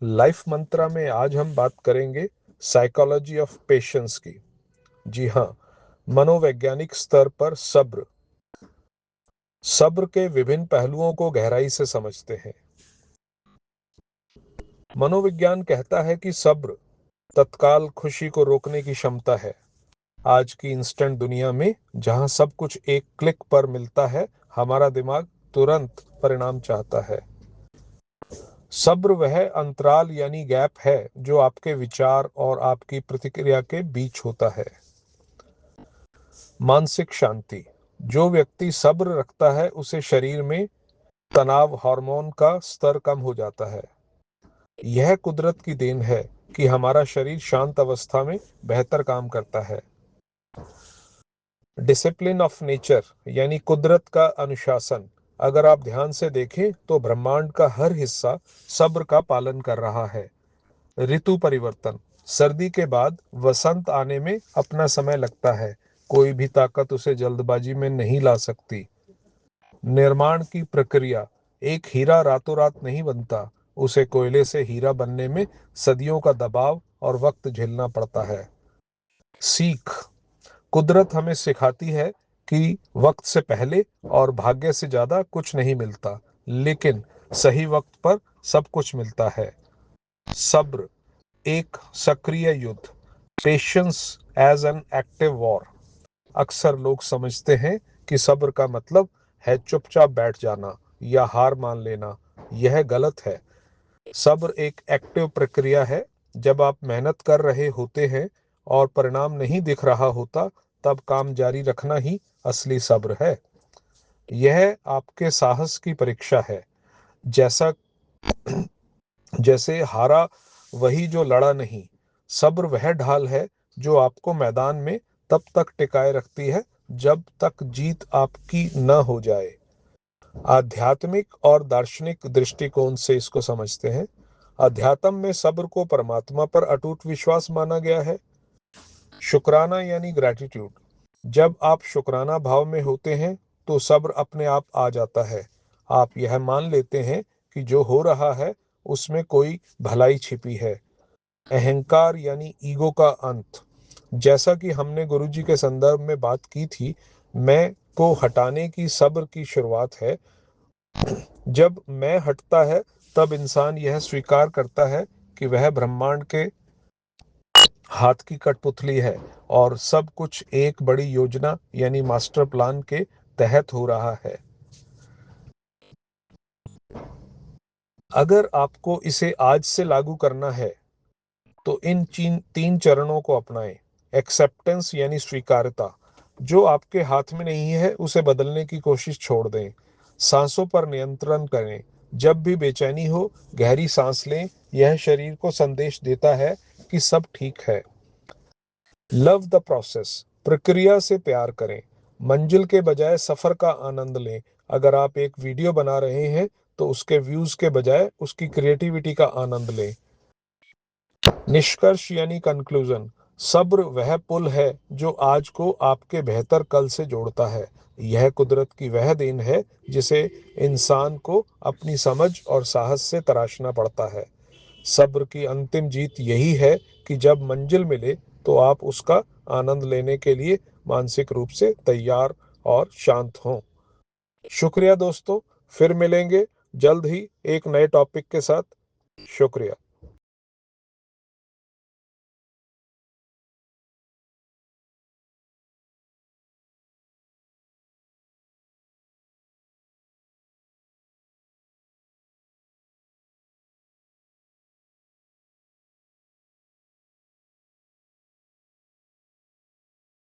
Life मंत्रा में आज हम बात करेंगे साइकोलॉजी ऑफ पेशेंस की। जी हाँ, मनोवैज्ञानिक स्तर पर सब्र सब्र के विभिन्न पहलुओं को गहराई से समझते हैं। मनोविज्ञान कहता है कि सब्र तत्काल खुशी को रोकने की क्षमता है। आज की इंस्टेंट दुनिया में जहां सब कुछ एक क्लिक पर मिलता है, हमारा दिमाग तुरंत परिणाम चाहता है। सब्र वह अंतराल यानी गैप है जो आपके विचार और आपकी प्रतिक्रिया के बीच होता है। मानसिक शांति। जो व्यक्ति सब्र रखता है उसे शरीर में तनाव हार्मोन का स्तर कम हो जाता है। यह कुदरत की देन है कि हमारा शरीर शांत अवस्था में बेहतर काम करता है। डिसिप्लिन ऑफ नेचर यानी कुदरत का अनुशासन। अगर आप ध्यान से देखें तो ब्रह्मांड का हर हिस्सा सब्र का पालन कर रहा है। ऋतु परिवर्तन। सर्दी के बाद वसंत आने में अपना समय लगता है। कोई भी ताकत उसे जल्दबाजी में नहीं ला सकती। निर्माण की प्रक्रिया। एक हीरा रातों रात नहीं बनता, उसे कोयले से हीरा बनने में सदियों का दबाव और वक्त झेलना पड़ता है। सीख। कुदरत हमें सिखाती है कि वक्त से पहले और भाग्य से ज्यादा कुछ नहीं मिलता, लेकिन सही वक्त पर सब कुछ मिलता है। सब्र एक सक्रिय युद्ध। Patience as an active war. अक्सर लोग समझते हैं कि सब्र का मतलब है चुपचाप बैठ जाना या हार मान लेना। यह गलत है। सब्र एक एक्टिव प्रक्रिया है। जब आप मेहनत कर रहे होते हैं और परिणाम नहीं दिख रहा होता, तब काम जारी रखना ही असली सब्र है। यह आपके साहस की परीक्षा है। जैसा जैसे हारा वही जो लड़ा नहीं। सब्र वह ढाल है जो आपको मैदान में तब तक टिकाए रखती है जब तक जीत आपकी न हो जाए। आध्यात्मिक और दार्शनिक दृष्टिकोण से इसको समझते हैं। अध्यात्म में सब्र को परमात्मा पर अटूट विश्वास माना गया है। शुक्राना यानी ग्रैटिट्यूड। जब आप शुक्राना भाव में होते हैं तो सब्र अपने आप आ जाता है। आप यह मान लेते हैं कि जो हो रहा है उसमें कोई भलाई छिपी है। अहंकार यानी ईगो का अंत। जैसा कि हमने गुरुजी के संदर्भ में बात की थी, मैं को हटाने की सब्र की शुरुआत है। जब मैं हटता है तब इंसान यह स्वीकार करता है कि वह ब्रह्मांड के हाथ की कठपुतली है और सब कुछ एक बड़ी योजना यानी मास्टर प्लान के तहत हो रहा है। अगर आपको इसे आज से लागू करना है तो इन तीन चरणों को अपनाएं। एक्सेप्टेंस यानी स्वीकारता। जो आपके हाथ में नहीं है उसे बदलने की कोशिश छोड़ दें। सांसों पर नियंत्रण करें। जब भी बेचैनी हो, गहरी सांस लें। यह शरीर को संदेश देता है कि सब ठीक है। Love the process. प्रक्रिया से प्यार करें। मंजिल के बजाय सफर का आनंद लें। अगर आप एक वीडियो बना रहे हैं तो उसके व्यूज के बजाय उसकी क्रिएटिविटी का आनंद लें। निष्कर्ष यानी कंक्लूजन। सब्र वह पुल है जो आज को आपके बेहतर कल से जोड़ता है। यह कुदरत की वह देन है जिसे इंसान को अपनी समझ और साहस से तराशना पड़ता है। सब्र की अंतिम जीत यही है कि जब मंजिल मिले तो आप उसका आनंद लेने के लिए मानसिक रूप से तैयार और शांत हों। शुक्रिया दोस्तों, फिर मिलेंगे जल्द ही एक नए टॉपिक के साथ। शुक्रिया।